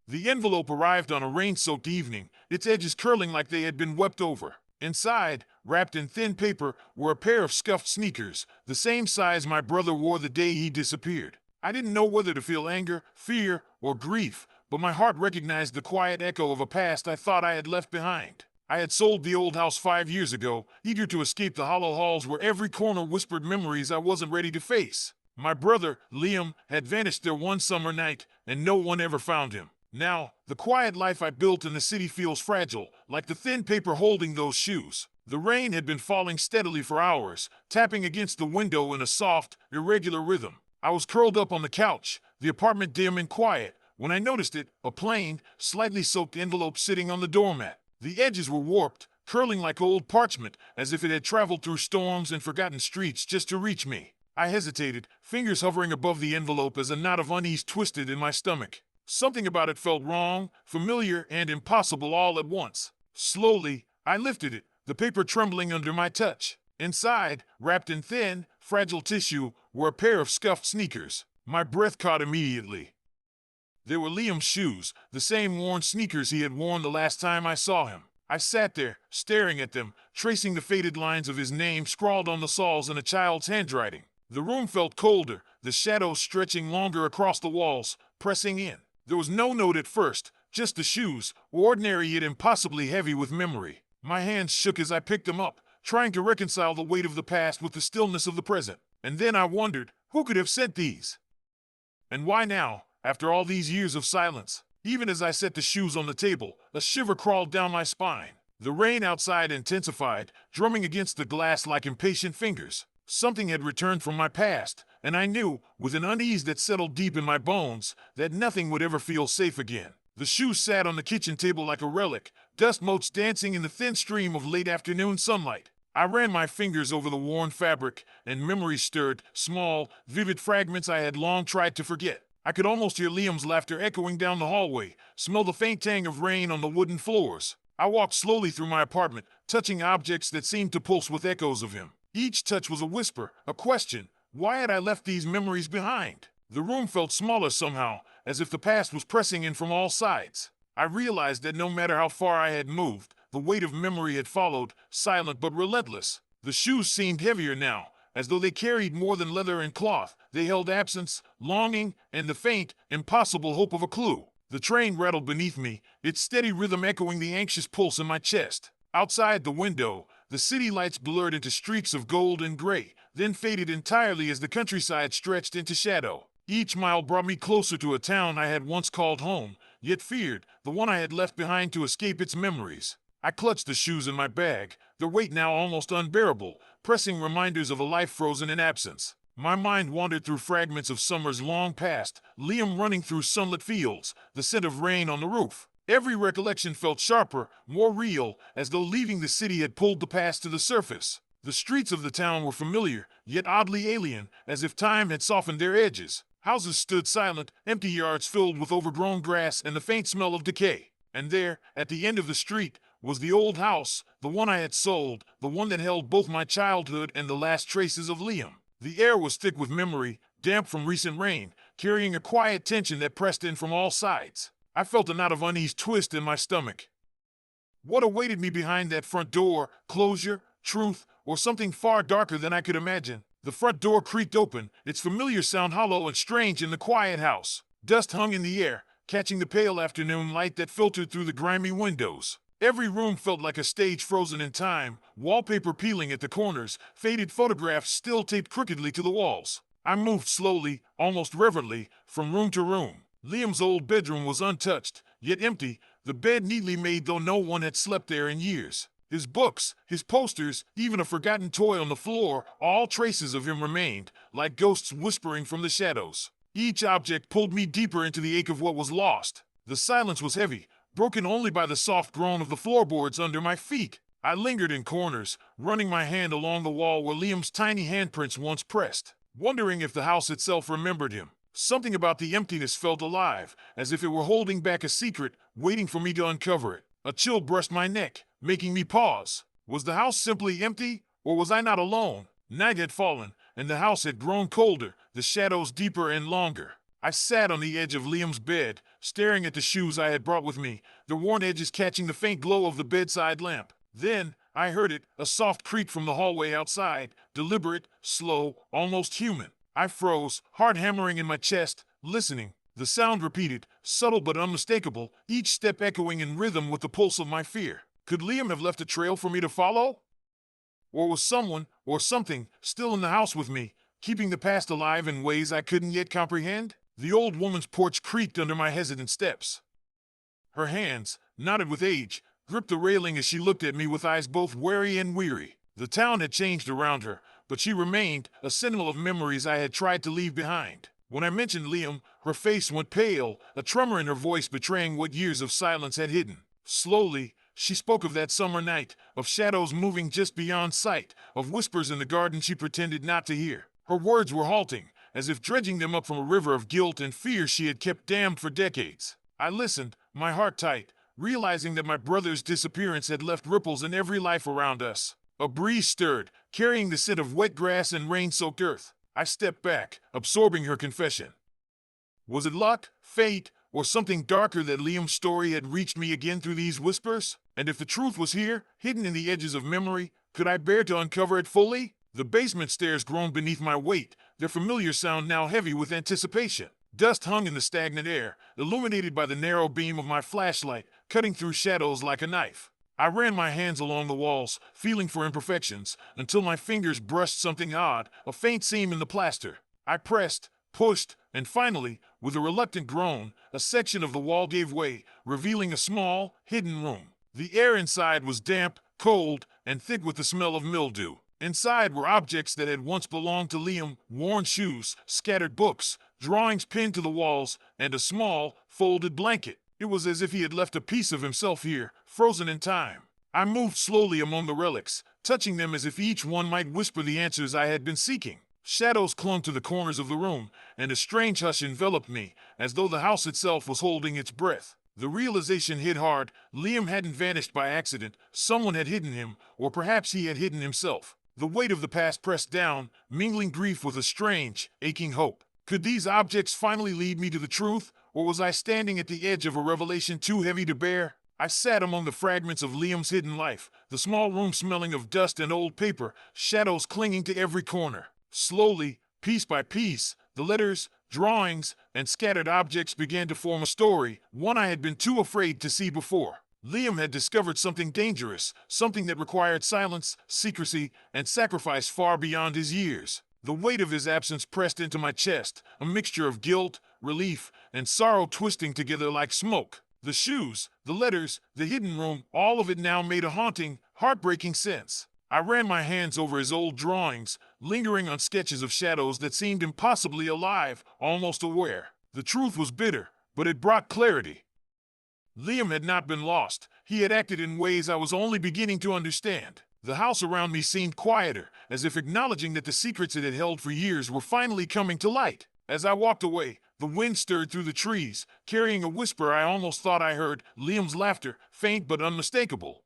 The envelope arrived on a rain-soaked evening, its edges curling like they had been wept over. Inside, wrapped in thin paper, were a pair of scuffed sneakers, the same size my brother wore the day he disappeared. I didn't know whether to feel anger, fear, or grief, but my heart recognized the quiet echo of a past I thought I had left behind. I had sold the old house 5 years ago, eager to escape the hollow halls where every corner whispered memories I wasn't ready to face. My brother, Liam, had vanished there one summer night, and no one ever found him. Now, the quiet life I built in the city feels fragile, like the thin paper holding those shoes. The rain had been falling steadily for hours, tapping against the window in a soft, irregular rhythm. I was curled up on the couch, the apartment dim and quiet, when I noticed it, a plain, slightly soaked envelope sitting on the doormat. The edges were warped, curling like old parchment, as if it had traveled through storms and forgotten streets just to reach me. I hesitated, fingers hovering above the envelope as a knot of unease twisted in my stomach. Something about it felt wrong, familiar, and impossible all at once. Slowly, I lifted it, the paper trembling under my touch. Inside, wrapped in thin, fragile tissue, were a pair of scuffed sneakers. My breath caught immediately. They were Liam's shoes, the same worn sneakers he had worn the last time I saw him. I sat there, staring at them, tracing the faded lines of his name scrawled on the soles in a child's handwriting. The room felt colder, the shadows stretching longer across the walls, pressing in. There was no note at first, just the shoes, ordinary yet impossibly heavy with memory. My hands shook as I picked them up, trying to reconcile the weight of the past with the stillness of the present. And then I wondered, who could have sent these? And why now, after all these years of silence? Even as I set the shoes on the table, a shiver crawled down my spine. The rain outside intensified, drumming against the glass like impatient fingers. Something had returned from my past, and I knew, with an unease that settled deep in my bones, that nothing would ever feel safe again. The shoes sat on the kitchen table like a relic, dust motes dancing in the thin stream of late afternoon sunlight. I ran my fingers over the worn fabric, and memories stirred, small, vivid fragments I had long tried to forget. I could almost hear Liam's laughter echoing down the hallway, smell the faint tang of rain on the wooden floors. I walked slowly through my apartment, touching objects that seemed to pulse with echoes of him. Each touch was a whisper, a question. Why had I left these memories behind? The room felt smaller somehow, as if the past was pressing in from all sides. I realized that no matter how far I had moved, the weight of memory had followed, silent but relentless. The shoes seemed heavier now, as though they carried more than leather and cloth. They held absence, longing, and the faint, impossible hope of a clue. The train rattled beneath me, its steady rhythm echoing the anxious pulse in my chest. Outside the window, the city lights blurred into streaks of gold and gray, then faded entirely as the countryside stretched into shadow. Each mile brought me closer to a town I had once called home, yet feared, the one I had left behind to escape its memories. I clutched the shoes in my bag, their weight now almost unbearable, pressing reminders of a life frozen in absence. My mind wandered through fragments of summers long past, Liam running through sunlit fields, the scent of rain on the roof. Every recollection felt sharper, more real, as though leaving the city had pulled the past to the surface. The streets of the town were familiar, yet oddly alien, as if time had softened their edges. Houses stood silent, empty yards filled with overgrown grass and the faint smell of decay. And there, at the end of the street, was the old house, the one I had sold, the one that held both my childhood and the last traces of Liam. The air was thick with memory, damp from recent rain, carrying a quiet tension that pressed in from all sides. I felt a knot of unease twist in my stomach. What awaited me behind that front door? Closure, truth, or something far darker than I could imagine? The front door creaked open, its familiar sound hollow and strange in the quiet house. Dust hung in the air, catching the pale afternoon light that filtered through the grimy windows. Every room felt like a stage frozen in time, wallpaper peeling at the corners, faded photographs still taped crookedly to the walls. I moved slowly, almost reverently, from room to room. Liam's old bedroom was untouched, yet empty, the bed neatly made though no one had slept there in years. His books, his posters, even a forgotten toy on the floor, all traces of him remained, like ghosts whispering from the shadows. Each object pulled me deeper into the ache of what was lost. The silence was heavy, broken only by the soft groan of the floorboards under my feet. I lingered in corners, running my hand along the wall where Liam's tiny handprints once pressed, wondering if the house itself remembered him. Something about the emptiness felt alive, as if it were holding back a secret, waiting for me to uncover it. A chill brushed my neck, making me pause. Was the house simply empty, or was I not alone? Night had fallen, and the house had grown colder, the shadows deeper and longer. I sat on the edge of Liam's bed, staring at the shoes I had brought with me, their worn edges catching the faint glow of the bedside lamp. Then, I heard it, a soft creak from the hallway outside, deliberate, slow, almost human. I froze, heart hammering in my chest, listening. The sound repeated, subtle but unmistakable, each step echoing in rhythm with the pulse of my fear. Could Liam have left a trail for me to follow? Or was someone, or something, still in the house with me, keeping the past alive in ways I couldn't yet comprehend? The old woman's porch creaked under my hesitant steps. Her hands, knotted with age, gripped the railing as she looked at me with eyes both wary and weary. The town had changed around her, but she remained a sentinel of memories I had tried to leave behind. When I mentioned Liam, her face went pale, a tremor in her voice betraying what years of silence had hidden. Slowly, she spoke of that summer night, of shadows moving just beyond sight, of whispers in the garden she pretended not to hear. Her words were halting, as if dredging them up from a river of guilt and fear she had kept dammed for decades. I listened, my heart tight, realizing that my brother's disappearance had left ripples in every life around us. A breeze stirred, carrying the scent of wet grass and rain-soaked earth. I stepped back, absorbing her confession. Was it luck, fate, or something darker that Liam's story had reached me again through these whispers? And if the truth was here, hidden in the edges of memory, could I bear to uncover it fully? The basement stairs groaned beneath my weight, their familiar sound now heavy with anticipation. Dust hung in the stagnant air, illuminated by the narrow beam of my flashlight, cutting through shadows like a knife. I ran my hands along the walls, feeling for imperfections, until my fingers brushed something odd, a faint seam in the plaster. I pressed, pushed, and finally, with a reluctant groan, a section of the wall gave way, revealing a small, hidden room. The air inside was damp, cold, and thick with the smell of mildew. Inside were objects that had once belonged to Liam, worn shoes, scattered books, drawings pinned to the walls, and a small, folded blanket. It was as if he had left a piece of himself here, frozen in time. I moved slowly among the relics, touching them as if each one might whisper the answers I had been seeking. Shadows clung to the corners of the room, and a strange hush enveloped me, as though the house itself was holding its breath. The realization hit hard. Liam hadn't vanished by accident. Someone had hidden him, or perhaps he had hidden himself. The weight of the past pressed down, mingling grief with a strange, aching hope. Could these objects finally lead me to the truth, or was I standing at the edge of a revelation too heavy to bear? I sat among the fragments of Liam's hidden life, the small room smelling of dust and old paper, shadows clinging to every corner. Slowly, piece by piece, the letters, drawings, and scattered objects began to form a story, one I had been too afraid to see before. Liam had discovered something dangerous, something that required silence, secrecy, and sacrifice far beyond his years. The weight of his absence pressed into my chest, a mixture of guilt, relief, and sorrow twisting together like smoke. The shoes, the letters, the hidden room, all of it now made a haunting, heartbreaking sense. I ran my hands over his old drawings, lingering on sketches of shadows that seemed impossibly alive, almost aware. The truth was bitter, but it brought clarity. Liam had not been lost. He had acted in ways I was only beginning to understand. The house around me seemed quieter, as if acknowledging that the secrets it had held for years were finally coming to light. As I walked away, the wind stirred through the trees, carrying a whisper I almost thought I heard, Liam's laughter, faint but unmistakable.